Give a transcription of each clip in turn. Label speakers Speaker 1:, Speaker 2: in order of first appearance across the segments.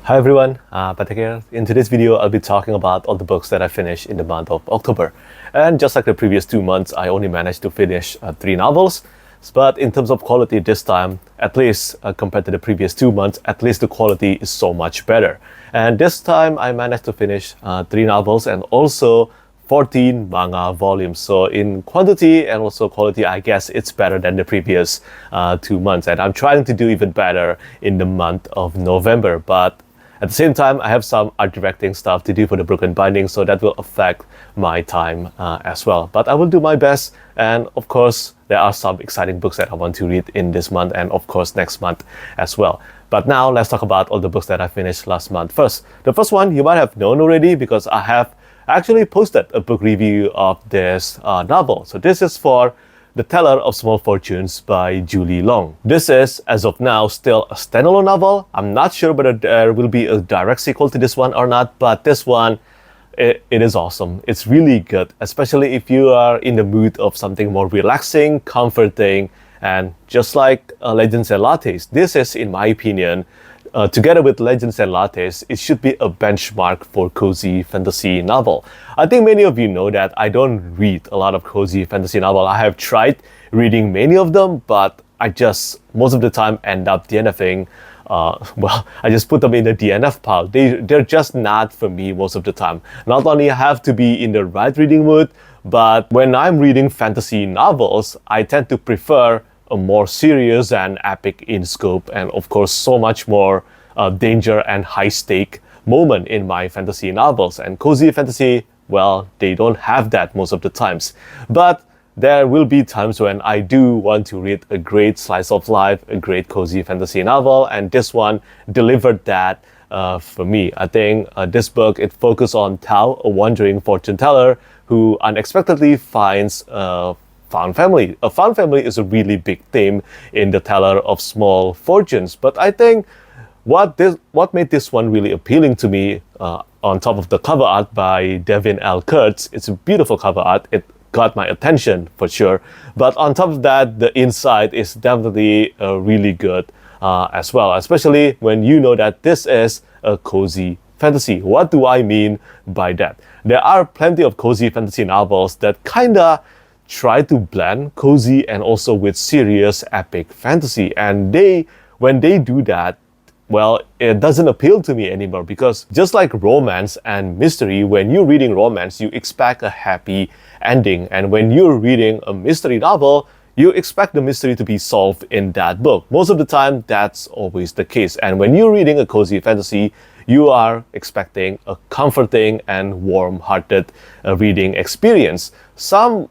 Speaker 1: Hi everyone, Petrik here. In today's video, I'll be talking about all the books that I finished in the month of October. And just like the previous 2 months, I only managed to finish 3 novels. But in terms of quality this time, at least compared to the previous 2 months, at least the quality is so much better. And this time, I managed to finish 3 novels and also 14 manga volumes. So in quantity and also quality, I guess it's better than the previous 2 months. And I'm trying to do even better in the month of November. But at the same time, I have some art directing stuff to do for the Broken Binding, so that will affect my time as well. But I will do my best, and of course, there are some exciting books that I want to read in this month and of course next month as well. But now, let's talk about all the books that I finished last month. First, the first one you might have known already because I have actually posted a book review of this novel. So this is for The Teller of Small Fortunes by Julie Leong. This is, as of now, still a standalone novel. I'm not sure whether there will be a direct sequel to this one or not, but this one, it is awesome. It's really good, especially if you are in the mood of something more relaxing, comforting, and just like Legends and Lattes, this is, in my opinion, together with Legends and Lattes, it should be a benchmark for cozy fantasy novel. I think many of you know that I don't read a lot of cozy fantasy novel. I have tried reading many of them, but I just, most of the time, end up DNFing. I just put them in the DNF pile. They're just not for me most of the time. Not only I have to be in the right reading mood, but when I'm reading fantasy novels, I tend to prefer a more serious and epic in scope, and of course so much more danger and high stake moment in my fantasy novels. And cozy fantasy, well, they don't have that most of the times. But there will be times when I do want to read a great slice of life, a great cozy fantasy novel, and this one delivered that for me. I think this book, it focused on Tao, a wandering fortune teller who unexpectedly finds found family. A found family is a really big theme in The Teller of Small Fortunes, but I think what made this one really appealing to me, on top of the cover art by Devin L. Kurtz, it's a beautiful cover art. It got my attention for sure. But on top of that, the inside is definitely really good as well, especially when you know that this is a cozy fantasy. What do I mean by that? There are plenty of cozy fantasy novels that kinda try to blend cozy and also with serious epic fantasy, and when they do that, well, it doesn't appeal to me anymore, because just like romance and mystery, when you're reading romance, you expect a happy ending, and when you're reading a mystery novel, you expect the mystery to be solved in that book. Most of the time, that's always the case. And when you're reading a cozy fantasy, you are expecting a comforting and warm-hearted reading experience. Some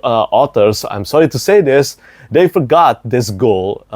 Speaker 1: authors, I'm sorry to say this, they forgot this goal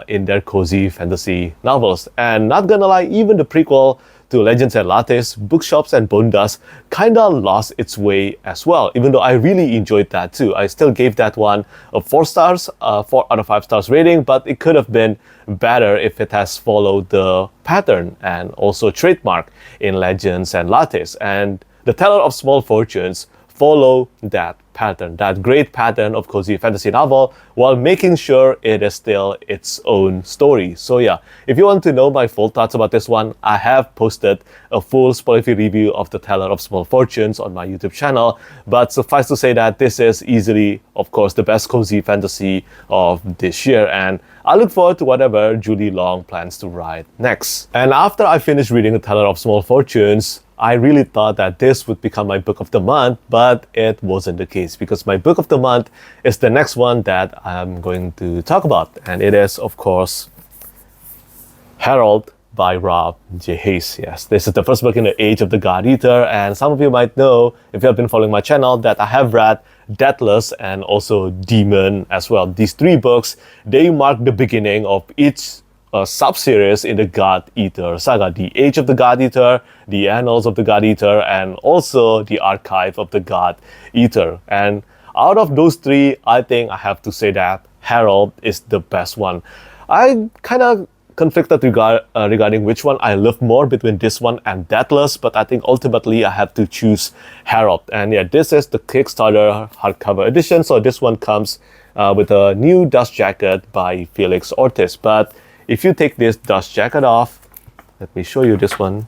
Speaker 1: in their cozy fantasy novels. And not gonna lie, even the prequel to Legends and Lattes, Bookshops and Bondas, kinda lost its way as well, even though I really enjoyed that too. I still gave that one a 4 stars, 4 out of 5 stars rating, but it could have been better if it has followed the pattern and also trademark in Legends and Lattes. And The Teller of Small Fortunes follow that pattern, that great pattern of cozy fantasy novel, while making sure it is still its own story. So yeah, if you want to know my full thoughts about this one, I have posted a full spoiler-free review of The Teller of Small Fortunes on my YouTube channel. But suffice to say that this is easily, of course, the best cozy fantasy of this year, and I look forward to whatever Julie Leong plans to write next. And after I finished reading The Teller of Small Fortunes, I really thought that this would become my book of the month, but it wasn't the case, because my book of the month is the next one that I'm going to talk about. And it is, of course, Herald by Rob J. Hayes. Yes, this is the first book in the Age of the God Eater, and some of you might know, if you have been following my channel, that I have read Deathless and also Demon as well. These 3 books, they mark the beginning of each sub-series in the God Eater saga: the Age of the God Eater, the Annals of the God Eater, and also the Archive of the God Eater. And out of those 3, I think I have to say that Herald is the best one. I kind of conflicted regarding which one I love more between this one and Deathless, but I think ultimately I have to choose Herald. And yeah, this is the Kickstarter hardcover edition, so this one comes with a new dust jacket by Felix Ortiz. But if you take this dust jacket off, let me show you this one.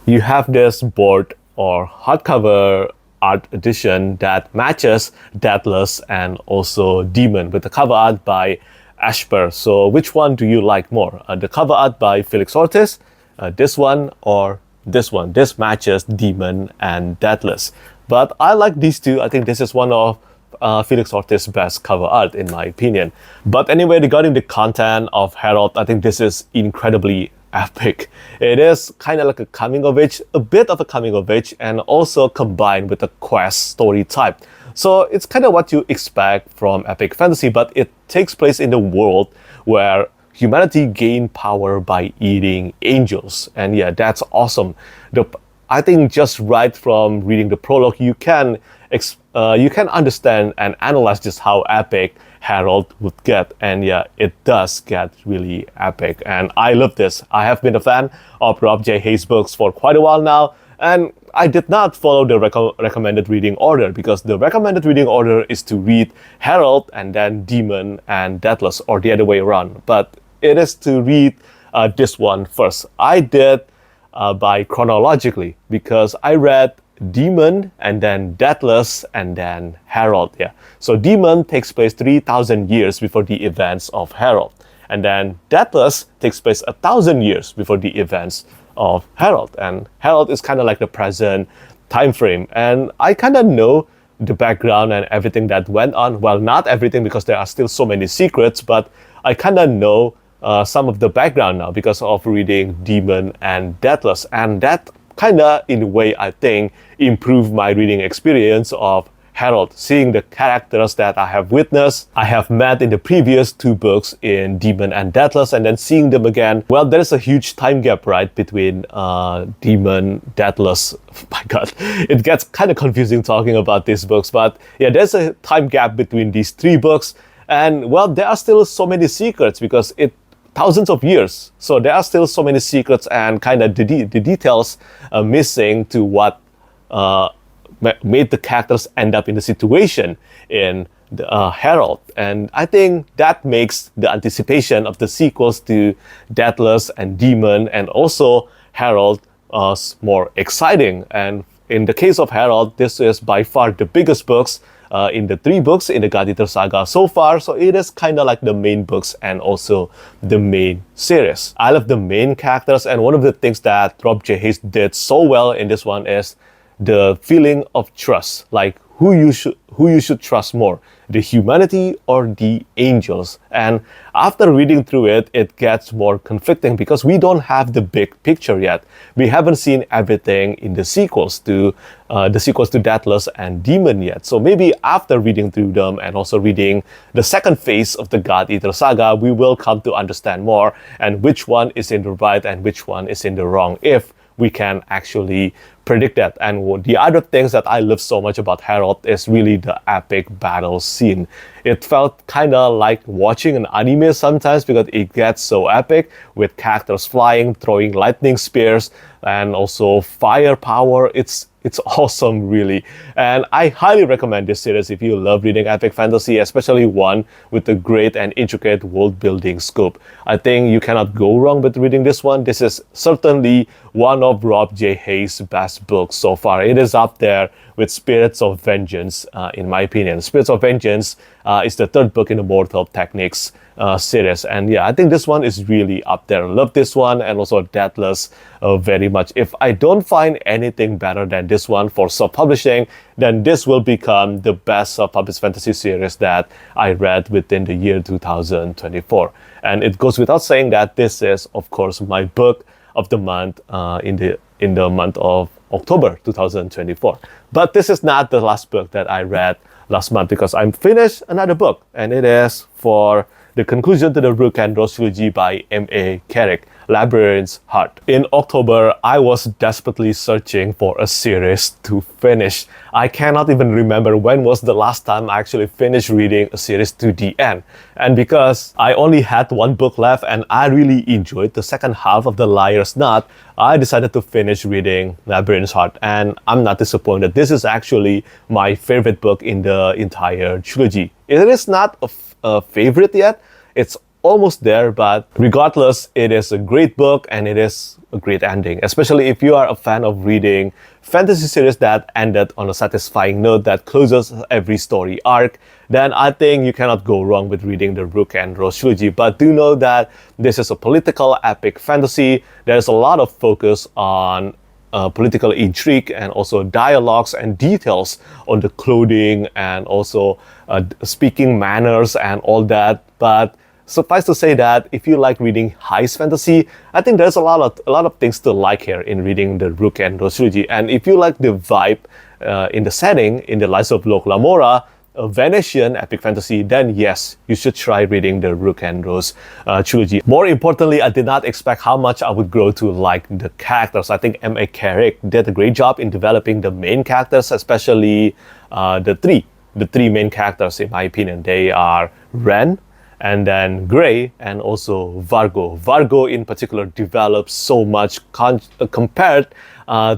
Speaker 1: You have this board or hardcover art edition that matches Deathless and also Demon with the cover art by Ashper. So which one do you like more? The cover art by Felix Ortiz, this one, or this one? This matches Demon and Deathless. But I like these two. I think this is one of Felix Ortiz's best cover art in my opinion. But anyway, regarding the content of Herald, I think this is incredibly epic. It is kind of like a coming of age, a bit of a coming of age, and also combined with a quest story type. So it's kind of what you expect from epic fantasy, but it takes place in the world where humanity gained power by eating angels. And yeah, that's awesome. I think just right from reading the prologue, you can understand and analyze just how epic Herald would get. And yeah, it does get really epic. And I love this. I have been a fan of Rob J. Hayes' books for quite a while now. And I did not follow the recommended reading order, because the recommended reading order is to read Herald and then Demon and Deathless, or the other way around. But it is to read this one first. I did by chronologically, because I read Demon and then Deathless and then Herald. Yeah. So Demon takes place 3,000 years before the events of Herald, and then Deathless takes place 1,000 years before the events of Herald. And Herald is kind of like the present time frame, and I kind of know the background and everything that went on. Well, not everything, because there are still so many secrets, but I kind of know some of the background now because of reading Demon and Deathless, and that kind of, in a way, I think, improved my reading experience of Herald, seeing the characters that I have witnessed, I have met in the previous two books in Demon and Deathless, and then seeing them again. Well, there is a huge time gap, right, between Demon, Deathless. My God, it gets kind of confusing talking about these books, but yeah, there's a time gap between these three books, and well, there are still so many secrets because thousands of years. So there are still so many secrets and kind of the details missing to what made the characters end up in the situation in the, Herald. And I think that makes the anticipation of the sequels to Deathless and Demon and also Herald more exciting. And in the case of Herald, this is by far the biggest books in the three books in the God Eater saga so far. So it is kind of like the main books and also the main series. I love the main characters, and one of the things that Rob J. Hayes did so well in this one is the feeling of trust, like who you should trust more, the humanity or the angels. And after reading through it, it gets more conflicting because we don't have the big picture yet. We haven't seen everything in the sequels to Deathless and Demon yet. So maybe after reading through them and also reading the second phase of the God Eater saga, we will come to understand more and which one is in the right and which one is in the wrong, if we can actually predict that. And the other things that I love so much about Herald is really the epic battle scene. It felt kind of like watching an anime sometimes because it gets so epic with characters flying, throwing lightning spears, and also firepower. It's awesome, really. And I highly recommend this series if you love reading epic fantasy, especially one with a great and intricate world-building scope. I think you cannot go wrong with reading this one. This is certainly one of Rob J. Hayes' best books so far. It is up there with Spirits of Vengeance, in my opinion. Spirits of Vengeance is the third book in the Mortal Techniques series. And yeah, I think this one is really up there. Love this one and also Deathless very much. If I don't find anything better than this one for self-publishing, then this will become the best self-published fantasy series that I read within the year 2024. And it goes without saying that this is, of course, my book of the month in the month of October 2024. But this is not the last book that I read last month, because I'm finished another book, and it is for the conclusion to the Rook and Rose trilogy by M.A. Carrick, Labyrinth's Heart. In October, I was desperately searching for a series to finish. I cannot even remember when was the last time I actually finished reading a series to the end. And because I only had one book left and I really enjoyed the second half of The Liar's Knot, I decided to finish reading Labyrinth's Heart, and I'm not disappointed. This is actually my favorite book in the entire trilogy. It is not a favorite yet. It's almost there, but regardless, it is a great book and it is a great ending, especially if you are a fan of reading fantasy series that ended on a satisfying note that closes every story arc. Then I think you cannot go wrong with reading the Rook and Rose trilogy. But do know that this is a political epic fantasy. There's a lot of focus on political intrigue and also dialogues and details on the clothing and also speaking manners and all that. But suffice to say that if you like reading heist fantasy, I think there's a lot of things to like here in reading the Rook and Rose trilogy. And if you like the vibe in the setting, in the Lies of Lok Lamora, a Venetian epic fantasy, then yes, you should try reading the Rook and Rose trilogy. More importantly, I did not expect how much I would grow to like the characters. I think M.A. Carrick did a great job in developing the main characters, especially the three main characters in my opinion. They are Ren, and then Gray, and also Vargo. Vargo in particular develops so much compared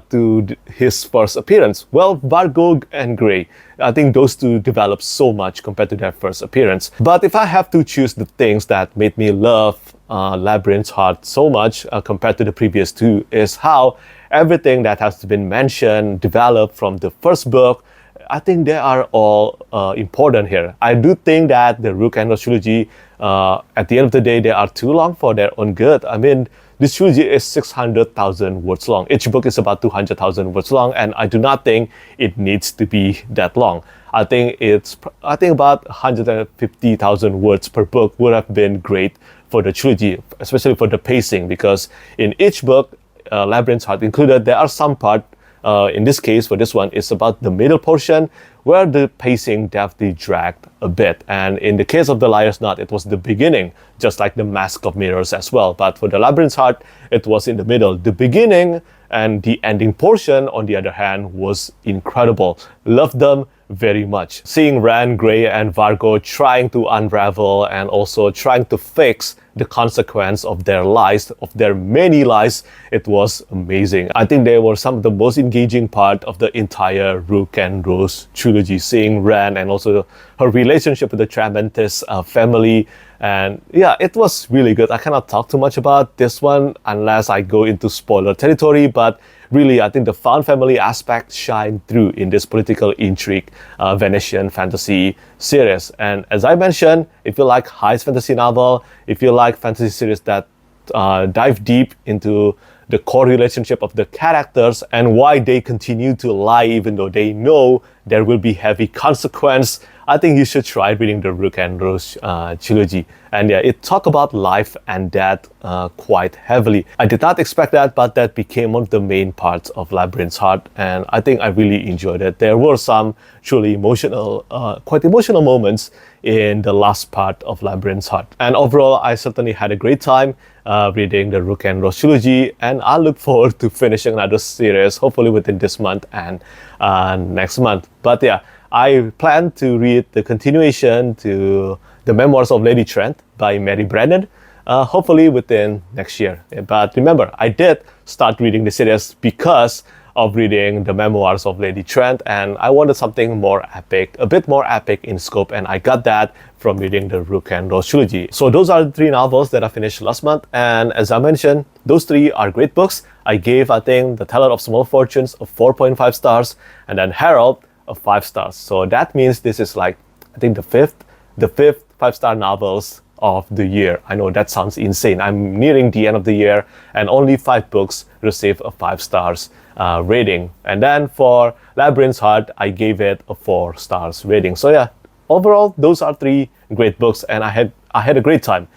Speaker 1: to his first appearance. Well, Vargo and Gray, I think those two developed so much compared to their first appearance. But if I have to choose the things that made me love Labyrinth's Heart so much compared to the previous two, is how everything that has been mentioned, developed from the first book, I think they are all important here. I do think that the Rook and Rose trilogy, at the end of the day, they are too long for their own good. I mean, this trilogy is 600,000 words long. Each book is about 200,000 words long, and I do not think it needs to be that long. I think about 150,000 words per book would have been great for the trilogy, especially for the pacing, because in each book, Labyrinth's Heart included, there are some parts. In this case, for this one, it's about the middle portion where the pacing definitely dragged a bit. And in the case of The Liar's Knot, it was the beginning, just like the Mask of Mirrors as well. But for The Labyrinth's Heart, it was in the middle. The beginning and the ending portion, on the other hand, was incredible. Loved them very much. Seeing Ren, Gray, and Vargo trying to unravel and also trying to fix the consequence of their lies, of their many lies, it was amazing. I think they were some of the most engaging part of the entire Rook and Rose trilogy. Seeing Ren and also her relationship with the Tramantis family. And yeah, it was really good. I cannot talk too much about this one unless I go into spoiler territory, but really, I think the found family aspect shined through in this political intrigue Venetian fantasy series. And as I mentioned, if you like heist fantasy novel, if you like fantasy series that dive deep into the core relationship of the characters and why they continue to lie even though they know there will be heavy consequence, I think you should try reading the Rook and Rose trilogy. And yeah, it talked about life and death quite heavily. I did not expect that, but that became one of the main parts of Labyrinth's Heart, and I think I really enjoyed it. There were some truly emotional, quite emotional moments in the last part of Labyrinth's Heart. And overall, I certainly had a great time reading the Rook and Rose trilogy, and I look forward to finishing another series, hopefully within this month and next month. But yeah, I plan to read the continuation to The Memoirs of Lady Trent by Mary Brennan, hopefully within next year. But remember, I did start reading the series because of reading The Memoirs of Lady Trent, and I wanted something more epic, a bit more epic in scope, and I got that from reading the Rook and Rose trilogy. So those are the 3 novels that I finished last month, and as I mentioned, those 3 are great books. I gave, I think, The Teller of Small Fortunes a 4.5 stars, and then Herald a 5 stars. So that means this is like, I think the fifth 5-star novels of the year. I know that sounds insane. I'm nearing the end of the year and only 5 books received a 5 stars rating. And then for Labyrinth's Heart, I gave it a 4 stars rating. So yeah, overall, those are 3 great books, and I had a great time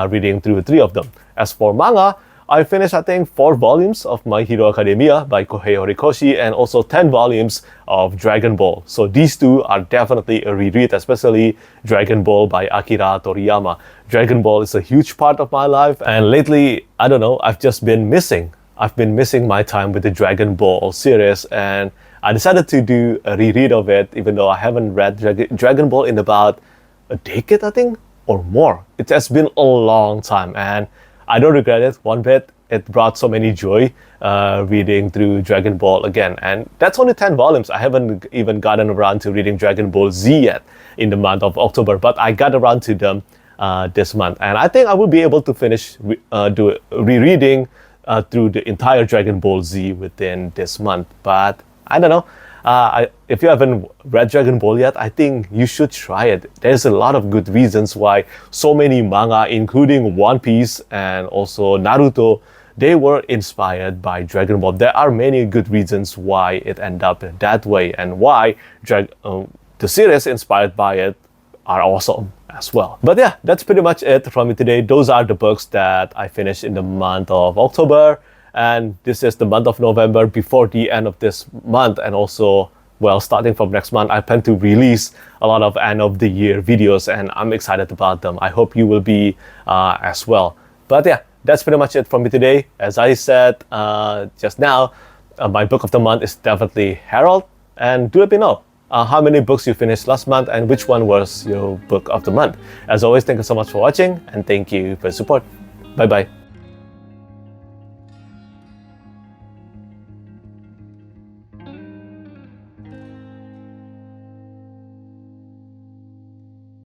Speaker 1: reading through 3 of them. As for manga, I finished, I think, 4 volumes of My Hero Academia by Kohei Horikoshi and also 10 volumes of Dragon Ball. So these 2 are definitely a reread, especially Dragon Ball by Akira Toriyama. Dragon Ball is a huge part of my life, and lately, I don't know, I've been missing my time with the Dragon Ball series, and I decided to do a reread of it, even though I haven't read Dragon Ball in about a decade, I think, or more. It has been a long time, and I don't regret it one bit. It brought so many joy reading through Dragon Ball again. And that's only 10 volumes. I haven't even gotten around to reading Dragon Ball Z yet in the month of October, but I got around to them this month. And I think I will be able to finish rereading through the entire Dragon Ball Z within this month. But I don't know. If you haven't read Dragon Ball yet, I think you should try it. There's a lot of good reasons why so many manga, including One Piece and also Naruto, they were inspired by Dragon Ball. There are many good reasons why it ended up that way, and why the series inspired by it are awesome as well. But yeah, that's pretty much it from me today. Those are the books that I finished in the month of October. And this is the month of November before the end of this month. And also, well, starting from next month, I plan to release a lot of end of the year videos, and I'm excited about them. I hope you will be as well. But yeah, that's pretty much it from me today. As I said just now, my book of the month is definitely Herald. And do let me know how many books you finished last month and which one was your book of the month. As always, thank you so much for watching, and thank you for your support. Bye bye.